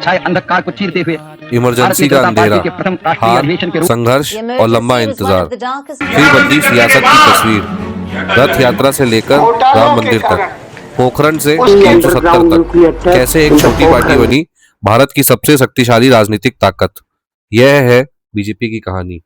छाए अंधकार को चीरते हुए इमरजेंसी का अंधेरा, हार, संघर्ष और लंबा इंतजार, फिर बदली सियासत की तस्वीर। रथ यात्रा से लेकर राम मंदिर तक, पोखरण से 370 तक, कैसे एक छोटी पार्टी बनी भारत की सबसे शक्तिशाली राजनीतिक ताकत। यह है बीजेपी की कहानी।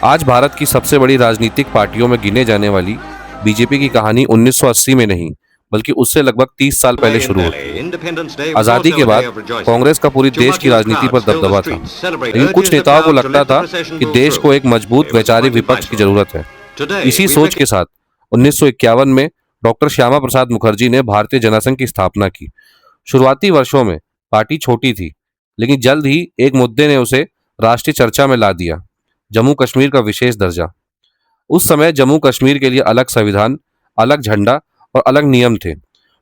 आज भारत की सबसे बड़ी राजनीतिक पार्टियों में गिने जाने वाली बीजेपी की कहानी 1980 में नहीं बल्कि उससे लगभग 30 साल पहले शुरू हुई। आजादी के बाद कांग्रेस का पूरी देश की राजनीति पर दबदबा था, लेकिन कुछ नेताओं को लगता था कि देश को एक मजबूत वैचारिक विपक्ष की जरूरत है। इसी सोच के साथ 1951 में डॉक्टर श्यामा प्रसाद मुखर्जी ने भारतीय जनसंघ की स्थापना की। शुरुआती वर्षों में पार्टी छोटी थी, लेकिन जल्द ही एक मुद्दे ने उसे राष्ट्रीय चर्चा में ला दिया, जम्मू कश्मीर का विशेष दर्जा। उस समय जम्मू कश्मीर के लिए अलग संविधान, अलग झंडा और अलग नियम थे।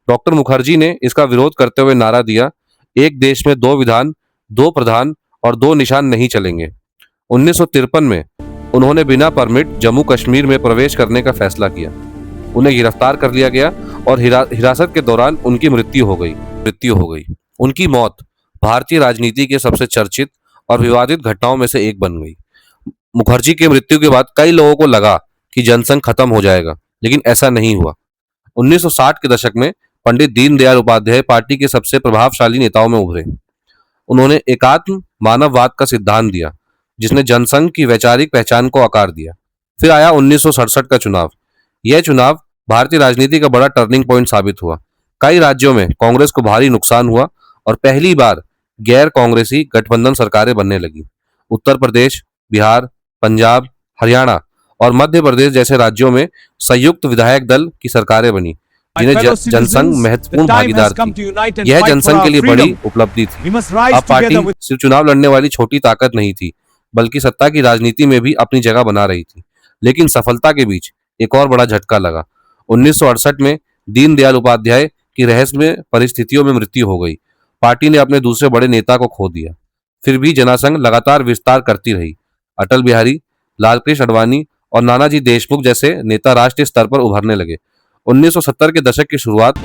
डॉक्टर मुखर्जी ने इसका विरोध करते हुए नारा दिया, एक देश में दो विधान, दो प्रधान और दो निशान नहीं चलेंगे। 1953 में उन्होंने बिना परमिट जम्मू कश्मीर में प्रवेश करने का फैसला किया। उन्हें गिरफ्तार कर लिया गया और हिरासत के दौरान उनकी मृत्यु हो गई। उनकी मौत भारतीय राजनीति के सबसे चर्चित और विवादित घटनाओं में से एक बन गई। मुखर्जी की मृत्यु के बाद कई लोगों को लगा कि जनसंघ खत्म हो जाएगा, लेकिन ऐसा नहीं हुआ। 1960 के दशक में पंडित दीनदयाल उपाध्याय पार्टी के सबसे प्रभावशाली नेताओं में उभरे। उन्होंने एकात्म मानववाद का सिद्धांत दिया, जिसने जनसंघ की वैचारिक पहचान को आकार दिया। फिर आया 1967 का चुनाव। यह चुनाव भारतीय राजनीति का बड़ा टर्निंग पॉइंट साबित हुआ। कई राज्यों में कांग्रेस को भारी नुकसान हुआ और पहली बार गैर कांग्रेसी गठबंधन सरकारें बनने लगी। उत्तर प्रदेश, बिहार, पंजाब, हरियाणा और मध्य प्रदेश जैसे राज्यों में संयुक्त विधायक दल की सरकारें बनी, जिन्हें जनसंघ महत्वपूर्ण भागीदार थी। यह जनसंघ के लिए बड़ी उपलब्धि थी। अब पार्टी सिर्फ चुनाव लड़ने वाली छोटी ताकत नहीं थी, बल्कि सत्ता की राजनीति में भी अपनी जगह बना रही थी। लेकिन सफलता के बीच एक और बड़ा झटका लगा। 1968 में दीनदयाल उपाध्याय की रहस्यमय परिस्थितियों में मृत्यु हो गई। पार्टी ने अपने दूसरे बड़े नेता को खो दिया। फिर भी जनसंघ लगातार विस्तार करती रही। अटल बिहारी, लालकृष्ण आडवाणी और नानाजी देशमुख जैसे नेता राष्ट्रीय स्तर पर उभरने लगे। 1970 के दशक की शुरुआत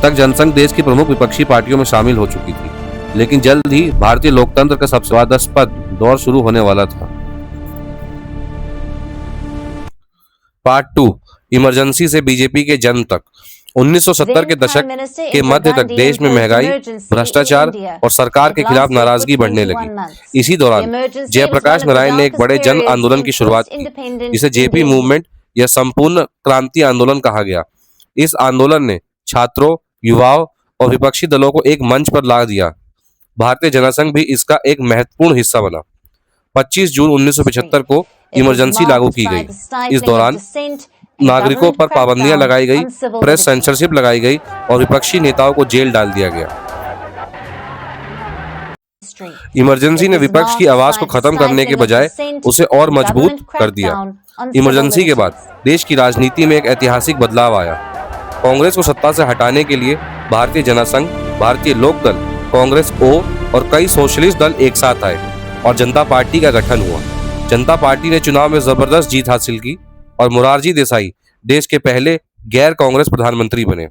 तक जनसंघ देश की प्रमुख विपक्षी पार्टियों में शामिल हो चुकी थी, लेकिन जल्द ही भारतीय लोकतंत्र का सबसे विवादास्पद दौर शुरू होने वाला था। पार्ट 2, इमरजेंसी से बीजेपी के जन्म तक। 1970 के दशक के मध्य तक देश में महंगाई, भ्रष्टाचार और सरकार के खिलाफ नाराजगी बढ़ने लगी। इसी दौरान जयप्रकाश नारायण ने एक बड़े जन आंदोलन की शुरुआत की, जिसे जेपी मूवमेंट या संपूर्ण क्रांति आंदोलन कहा गया। इस आंदोलन ने छात्रों, युवाओं और विपक्षी दलों को एक मंच पर ला दिया। भारतीय जनसंघ भी इसका एक महत्वपूर्ण हिस्सा बना। 25 जून 1975 को इमरजेंसी लागू की गई। इस दौरान नागरिकों पर पाबंदियां लगाई गई, प्रेस सेंसरशिप लगाई गई और विपक्षी नेताओं को जेल डाल दिया गया। इमरजेंसी ने विपक्ष की आवाज को खत्म करने के बजाय उसे और मजबूत कर दिया। इमरजेंसी के बाद देश की राजनीति में एक ऐतिहासिक बदलाव आया। कांग्रेस को सत्ता से हटाने के लिए भारतीय जनसंघ, भारतीय लोकदल, कांग्रेस ओ और कई सोशलिस्ट दल एक साथ आए और जनता पार्टी का गठन हुआ। जनता पार्टी ने चुनाव में जबरदस्त जीत हासिल की और मोरारजी देसाई देश के पहले गैर कांग्रेस प्रधानमंत्री बने।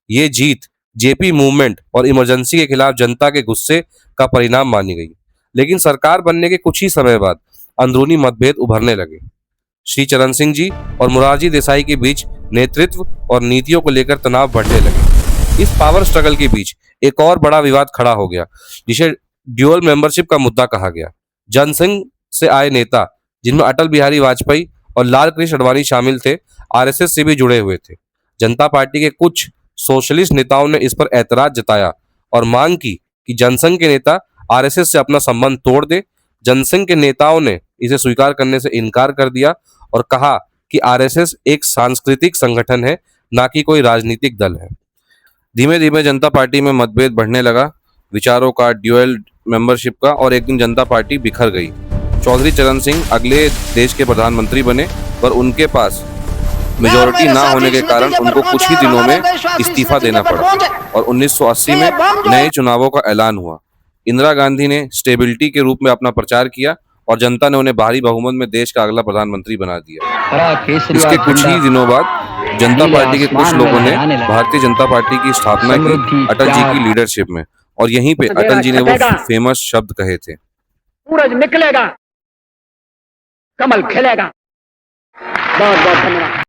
ये जीत जेपी मूवमेंट और इमरजेंसी के खिलाफ जनता के गुस्से का परिणाम मानी गई। लेकिन सरकार बनने के कुछ ही समय बाद अंदरूनी मतभेद उभरने लगे। श्री चरण सिंह जी और मोरारजी देसाई के बीच नेतृत्व और नीतियों को लेकर तनाव बढ़ने लगे। इस पावर स्ट्रगल के बीच एक और बड़ा विवाद खड़ा हो गया, जिसे ड्यूअल मेंबरशिप का मुद्दा कहा गया। जनसंघ से आए नेता, जिनमें अटल बिहारी वाजपेयी और लालकृष्ण आडवाणी शामिल थे, आरएसएस से भी जुड़े हुए थे। जनता पार्टी के कुछ सोशलिस्ट नेताओं ने इस पर ऐतराज जताया और मांग की कि जनसंघ के नेता आरएसएस से अपना संबंध तोड़ दे। जनसंघ के नेताओं ने इसे स्वीकार करने से इनकार कर दिया और कहा कि आरएसएस एक सांस्कृतिक संगठन है, ना कि कोई राजनीतिक दल है। धीमे धीमे जनता पार्टी में मतभेद बढ़ने लगा, विचारों का, ड्यूअल मेंबरशिप का, और एक दिन जनता पार्टी बिखर गई। चौधरी चरण सिंह अगले देश के प्रधानमंत्री बने, पर उनके पास मेजोरिटी ना होने के कारण उनको कुछ ही दिनों में इस्तीफा देना पड़ा और 1980 में नए चुनावों का ऐलान हुआ। इंदिरा गांधी ने स्टेबिलिटी के रूप में अपना प्रचार किया और जनता ने उन्हें भारी बहुमत में देश का अगला प्रधानमंत्री बना दिया। इसके कुछ ही दिनों बाद जनता पार्टी के कुछ लोगों ने भारतीय जनता पार्टी की स्थापना की अटल जी की लीडरशिप में, और यहीं पे अटल जी ने वो फेमस शब्द कहे थे, सूरज निकलेगा, कमल खिलेगा। बहुत बहुत धन्यवाद।